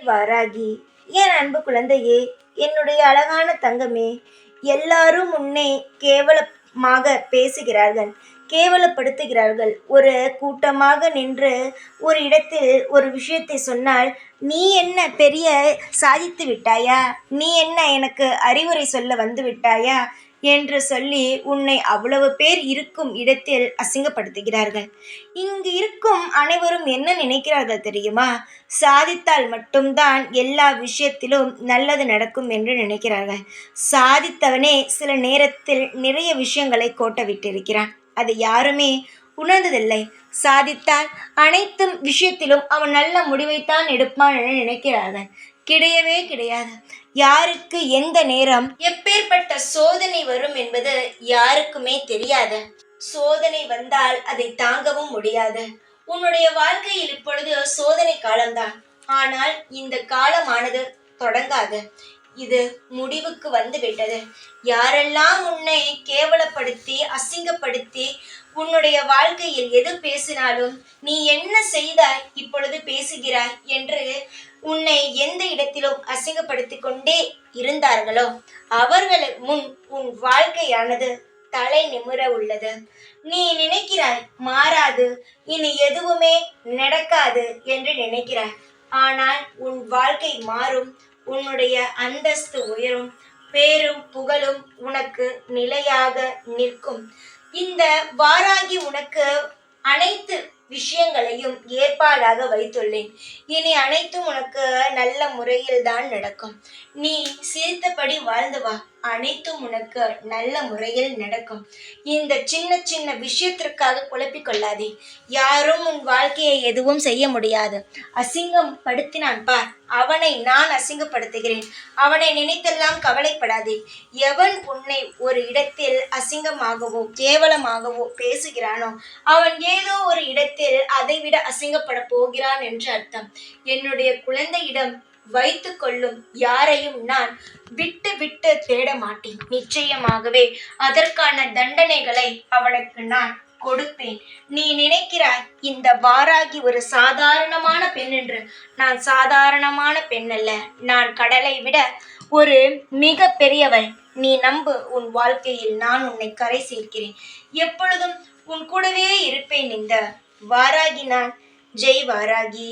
வாராகி, என் அன்பு குழந்தையே, என்னுடைய அழகான தங்கமே, எல்லாரும் உன்னை கேவலமாக பேசுகிறார்கள், கேவலப்படுத்துகிறார்கள். ஒரு கூட்டமாக நின்று ஒரு இடத்தில் ஒரு விஷயத்தை சொன்னால், நீ என்ன பெரிய சாதித்து விட்டாயா, நீ என்ன எனக்கு அறிவுரை சொல்ல வந்து விட்டாயா என்று சொல்லி உன்னை அவ்வளவு பேர் இருக்கும் இடத்தில் அசிங்கப்படுத்துகிறார்கள். இங்கு இருக்கும் அனைவரும் என்ன நினைக்கிறார்கள் தெரியுமா? சாதித்தால் மட்டும்தான் எல்லா விஷயத்திலும் நல்லது நடக்கும் என்று நினைக்கிறார்கள். சாதித்தவனே சில நேரத்தில் நிறைய விஷயங்களை கோட்ட விட்டிருக்கிறான். அதை யாருமே உணர்ந்ததில்லை. சாதித்தால் அனைத்து விஷயத்திலும் அவன் நல்ல முடிவைத்தான் எடுப்பான் என நினைக்கிறார்கள். கிடையவே கிடையாது. யாருக்கு எந்த நேரம் எப்பேற்பட்ட சோதனை வரும் என்பது யாருக்குமே தெரியாது. சோதனை வந்தால் அதை தாங்கவும் முடியாது. உன்னுடைய வாழ்க்கையில் இப்பொழுது சோதனை காலம்தான். ஆனால் இந்த காலமானது தொடங்காது. இது முடிவுக்கு வந்து விட்டது. யாரெல்லாம் உன்னை கேவலப்படுத்தி அசிங்கப்படுத்தி உன்னுடைய வாழ்க்கையில் எது பேசினாலும், நீ என்ன செய்தாய் இப்பொழுது பேசுகிறாய் என்று உன்னை எந்த இடத்திலும் அசிங்கப்படுத்தி கொண்டே இருந்தார்களோ அவர்கள் முன் உன் வாழ்க்கையானது தலை நிமிர உள்ளது. நீ நினைக்கிறாய் மாறாது, இனி எதுவுமே நடக்காது என்று நினைக்கிறாய். ஆனால் உன் வாழ்க்கை மாறும். உன்னுடைய அந்தஸ்து உயரும். பேரும் புகழும் உனக்கு நிலையாக நிற்கும். இந்த வாராகி உனக்கு அனைத்து விஷயங்களையும் ஏற்பாடாக வைத்துள்ளேன். இனி அனைத்தும் உனக்கு நல்ல முறையில் தான் நடக்கும். நீ சிரித்தபடி வாழ்ந்து வா. அனைத்தும் உனக்கு நல்ல முறையில் நடக்கும். இந்த சின்ன சின்ன விஷயத்திற்காக குழப்பிக் கொள்ளாதே. யாரும் உன் வாழ்க்கையை எதுவும் செய்ய முடியாது. அசிங்கம் படுத்தினான் பார், அவனை நான் அசிங்கப்படுத்துகிறேன். அவனை நினைத்தெல்லாம் கவலைப்படாதே. எவன் உன்னை ஒரு இடத்தில் அசிங்கமாகவோ கேவலமாகவோ பேசுகிறானோ அவன் ஏதோ ஒரு இடத்தில் அதைவிட அசிங்கப்பட போகிறான் என்று அர்த்தம். என்னுடைய குழந்தையிடம் வைத்து கொள்ளும் யாரையும் நான் விட்டு விட்டு தேட மாட்டேன். நிச்சயமாகவே அதற்கான தண்டனைகளை அவனுக்கு நான் கொடுப்பேன். நீ நினைக்கிறாய் இந்த வாராகி ஒரு சாதாரணமான பெண் என்று. நான் சாதாரணமான பெண் அல்ல. நான் கடலை விட ஒரு மிக பெரியவள். நீ நம்பு. உன் வாழ்க்கையில் நான் உன்னை கரை சேர்க்கிறேன். எப்பொழுதும் உன் கூடவே இருப்பேன். இந்த வாராகி நான். ஜெய் வாராகி.